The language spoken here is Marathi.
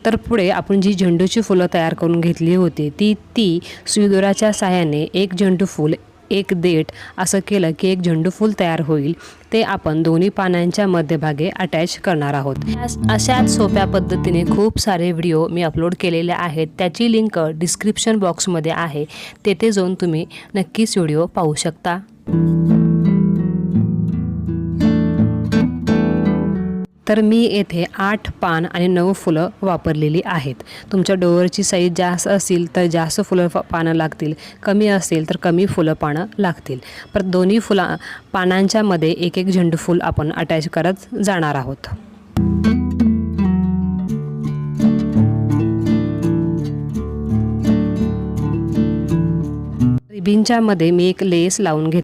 तर पुढे आपण जी झेंडूची फुलं तयार करून घेतली होती ती सुईदोराच्या साहाय्याने एक झेंडू फूल एक देठ असं केलं की एक झेंडू फूल तयार होईल। ते आपण दोन्ही पानांच्या मध्यभागी अटॅच करणार आहोत। अशाच सोप्या पद्धतीने खूप सारे व्हिडिओ मी अपलोड केलेले आहेत, त्याची लिंक डिस्क्रिप्शन बॉक्समध्ये आहे, तेथे जाऊन तुम्ही नक्कीच व्हिडिओ पाहू शकता। तर मी येथे 8 पान आणि 9 फुलं वापरलेली आहेत। तुमच्या डोअरची साईज जास्त असेल तर जास्त फुलं पानं लागतील, कमी असेल तर कमी फुलं पानं लागतील। पर दोन्ही पानांच्या मध्ये एक एक झेंडू फूल आपण अटॅच करत जाणार आहोत। रिबिनच्या मध्ये मी एक लेस लावून घेतली।